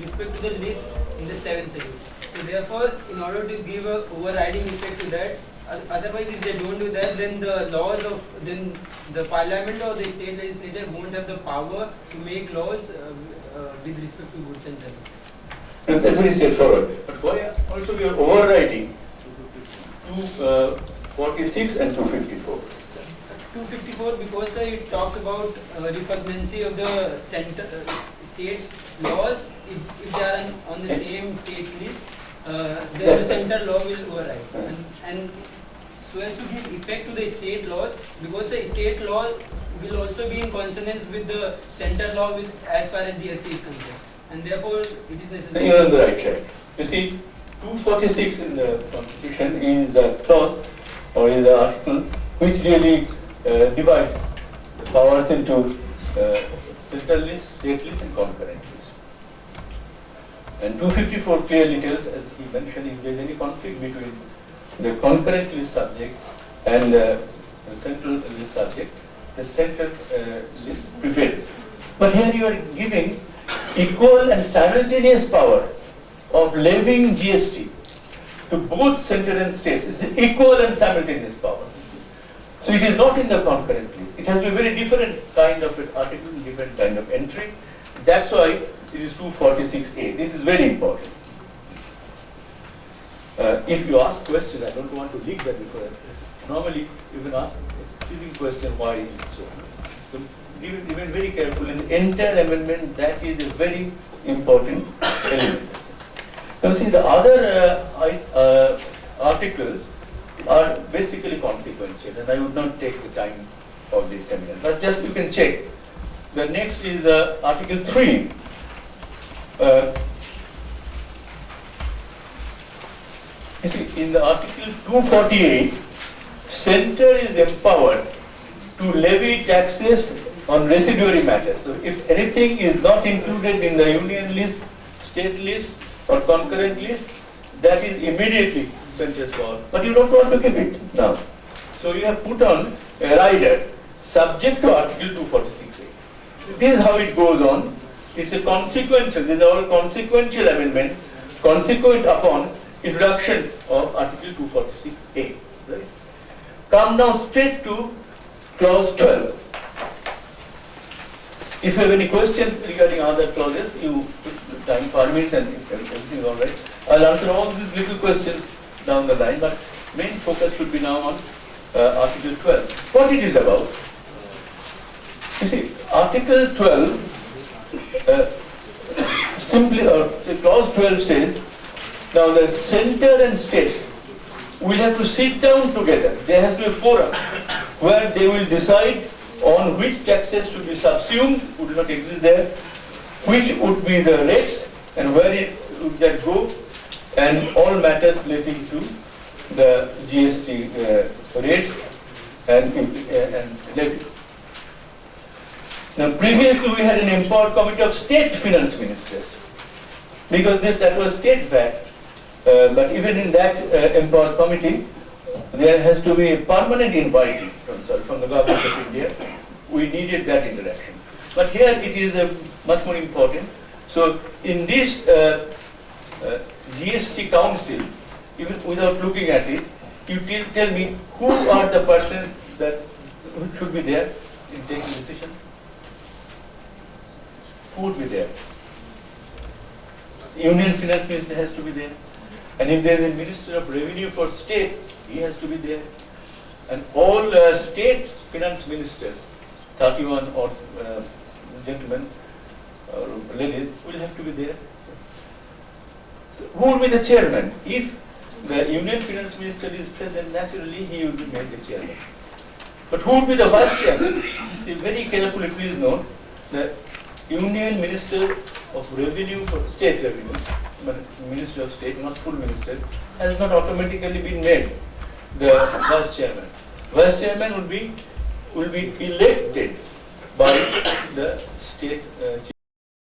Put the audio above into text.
respect to the list in the 7th schedule. So therefore, in order to give a overriding effect to that, otherwise if they don't do that, then the laws of, then the parliament or the state legislature won't have the power to make laws with respect to goods and services. That's very straightforward. But why also we are overriding 246 and 254? 254 because it talks about repugnancy of the state laws. If they are on the same state list, then the center law will override. And so as to give effect to the state laws, because the state law will also be in consonance with the center law with as far as GST is concerned. And therefore, it is necessary. You are on the right track. You see, 246 in the Constitution is the clause or is the article which really divides the powers into central list, state list, and concurrent list. And 254 clearly tells, as he mentioned, if there is any conflict between the concurrent list subject and the central list subject, the central list prevails. But here you are giving equal and simultaneous power of levying GST to both center and states. It's equal and simultaneous power. So it is not in the concurrent list. It has to be a very different kind of an article, different kind of entry. That's why it is 246A. This is very important. If you ask questions, I don't want to leak that before. Normally, you can ask a teasing question, why is it so? So give it even very carefully. In the entire amendment, that is a very important element. Now see, the other articles are basically consequential, and I would not take the time of this seminar. But just you can check. The next is Article 3. You see, in the Article 248, Centre is empowered to levy taxes on residuary matters. So if anything is not included in the union list, state list, or concurrent list, that is immediately Centre's power. But you don't want to keep it now. So you have put on a rider subject to Article 246A. This is how it goes on. It's a consequential, these are all consequential amendments, consequent upon introduction of Article 246A. Right? Come now straight to clause 12. If you have any questions regarding other clauses, you time permits and everything is all right. I'll answer all these little questions down the line, but main focus should be now on Article 12. What it is about? You see, Article 12 simply, clause 12 says, now the center and states will have to sit down together. There has to be a forum where they will decide on which taxes should be subsumed, would not exist there, which would be the rates and where it would that go, and all matters relating to the GST rates and levy. Now previously we had an empowered committee of state finance ministers because that was state VAT. But even in that empowered committee, there has to be a permanent invitee from the government of India. We needed that interaction. But here it is much more important. So in this GST council, even without looking at it, you tell me who are the persons that should be there in taking decisions? Who would be there? Union Finance Minister has to be there. And if there is a Minister of Revenue for states, he has to be there. And all state finance ministers, 31 or gentlemen or ladies, will have to be there. So who will be the chairman? If the Union Finance Minister is present, naturally he will be made the chairman. But who will be the vice chairman? Very carefully, please note, the Union Minister of Revenue for State Revenue, Minister of State, not full minister, has not automatically been made the vice chairman. Vice chairman will be elected by the state